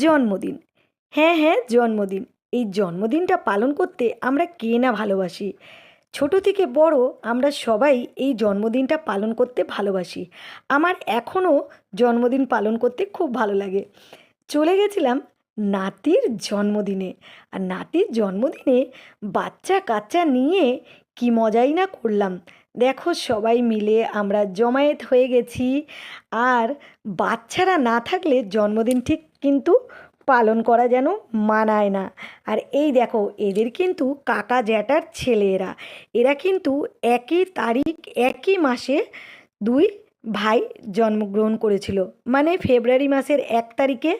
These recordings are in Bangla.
জন্মদিন। হ্যাঁ, হ্যাঁ, জন্মদিন। এই জন্মদিনটা পালন করতে আমরা কে না ভালোবাসি। ছোট থেকে বড় আমরা সবাই এই জন্মদিনটা পালন করতে ভালোবাসি। আমার এখনও জন্মদিন পালন করতে খুব ভালো লাগে। চলে গেছিলাম নাতির জন্মদিনে। আর নাতির জন্মদিনে বাচ্চা-কাচ্চা নিয়ে কি মজাই না করলাম। দেখো সবাই মিলে আমরা জমায়েত হয়ে গেছি। আর বাচ্চারা না থাকলে জন্মদিন ঠিক কিন্তু পালন করা যেন মানায় না। আর এই দেখো এদের কিন্তু কাকা জ্যাঠার ছেলে এরা। এরা কিন্তু একই তারিখ একই মাসে ২ ভাই জন্মগ্রহণ করেছিল। মানে ফেব্রুয়ারি মাসের ১ তারিখে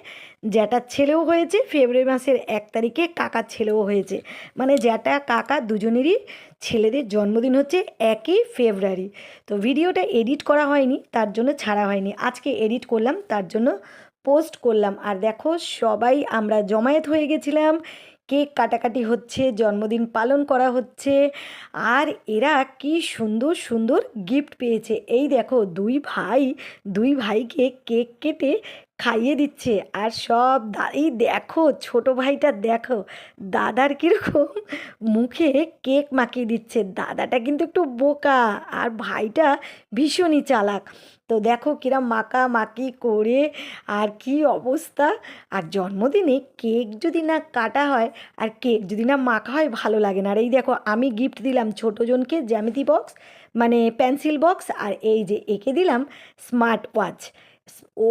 জ্যাঠার ছেলেও হয়েছে, ফেব্রুয়ারি মাসের ১ তারিখে কাকার ছেলেও হয়েছে। মানে জ্যাঠা কাকা দুজনেরই ছেলেদের জন্মদিন হচ্ছে ১ই ফেব্রুয়ারি। তো ভিডিওটা এডিট করা হয়নি, তার জন্য ছাড়া হয়নি। আজকে এডিট করলাম, তার জন্য পোস্ট করলাম। আর দেখো সবাই আমরা জমায়েত হয়ে গেছিলাম, কেক কাটাকাটি হচ্ছে, জন্মদিন পালন করা হচ্ছে। আর এরা কি সুন্দর সুন্দর গিফট পেয়েছে। এই দেখো দুই ভাইকে কেক কেটে খাইয়ে দিচ্ছে। আর সব এই দেখো ছোট ভাইটা দেখো দাদার কীরকম মুখে কেক মাখিয়ে দিচ্ছে। দাদাটা কিন্তু একটু বোকা আর ভাইটা ভীষণই চালাক। তো দেখো কিরম মাখামাখি করে আর কি অবস্থা। আর জন্মদিনে কেক যদি না কাটা হয় আর কেক যদি না মাখা হয় ভালো লাগে না। আর এই দেখো আমি গিফট দিলাম ছোটোজনকে জ্যামিতি বক্স, মানে পেন্সিল বক্স। আর এই যে একে দিলাম স্মার্ট ওয়াচ।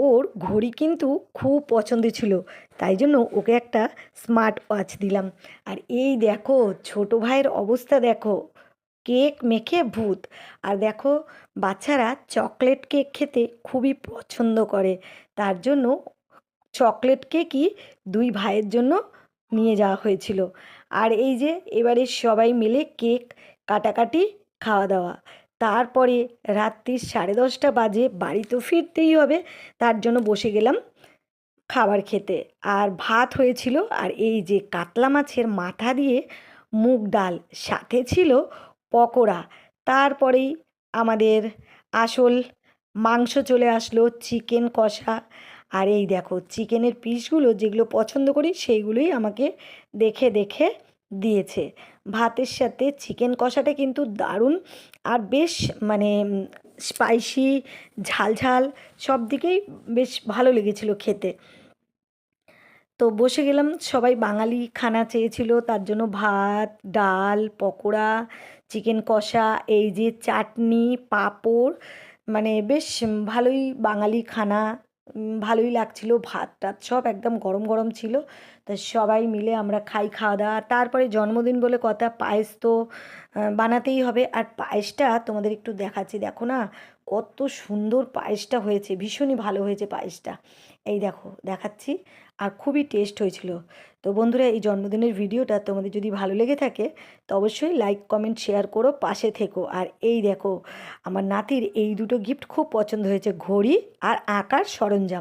ওর ঘড়ি কিন্তু খুব পছন্দ ছিল, তাই জন্য ওকে একটা স্মার্ট ওয়াচ দিলাম। আর এই দেখো ছোট ভাইয়ের অবস্থা দেখো, কেক মেখে ভূত। আর দেখো বাচ্চারা চকলেট কেক খেতে খুবই পছন্দ করে, তার জন্য চকলেট কেকই দুই ভাইয়ের জন্য নিয়ে যাওয়া হয়েছিল। আর এই যে এবারে সবাই মিলে কেক কাটাকাটি, খাওয়া দাওয়া। তারপরে রাত্রি 10:30 বাজে, বাড়ি তো ফিরতেই হবে, তার জন্য বসে গেলাম খাবার খেতে। আর ভাত হয়েছিল, আর এই যে কাতলা মাছের মাথা দিয়ে মুগ ডাল, সাথে ছিল পকোড়া। তারপরেই আমাদের আসল মাংস চলে আসলো, চিকেন কষা। আর এই দেখো চিকেনের পিসগুলো যেগুলো পছন্দ করি সেইগুলোই আমাকে দেখে দেখে দিয়েছে। ভাতের সাথে চিকেন কষাটা কিন্তু দারুণ আর বেশ মানে স্পাইসি, ঝাল ঝাল সব দিকেই বেশ ভালো লেগেছিলো খেতে। তো বসে গেলাম, সবাই বাঙালি খানা চেয়েছিল, তার জন্য ভাত, ডাল, পকোড়া, চিকেন কষা, এই যে চাটনি, পাঁপড়, মানে বেশ ভালোই বাঙালি খানা। ভালোই লাগছিল, ভাত টাত সব একদম গরম গরম ছিল। তা সবাই মিলে আমরা খাওয়া দাওয়া। তারপরে জন্মদিন বলে কথা, পায়েস তো বানাতেই হবে। আর পায়েসটা তোমাদের একটু দেখাচ্ছি, দেখো না কত সুন্দর পায়েসটা হয়েছে, ভীষণই ভালো হয়েছে পায়েসটা। এই দেখো দেখাচ্ছি, আর খুবই টেস্ট হয়েছিল। তো বন্ধুরা এই জন্মদিনের ভিডিওটা তোমাদের যদি ভালো লেগে থাকে তো অবশ্যই লাইক কমেন্ট শেয়ার করো, পাশে থেকো। আর এই দেখো আমার নাতির এই দুটো গিফট খুব পছন্দ হয়েছে, ঘড়ি আর আঁকার সরঞ্জাম।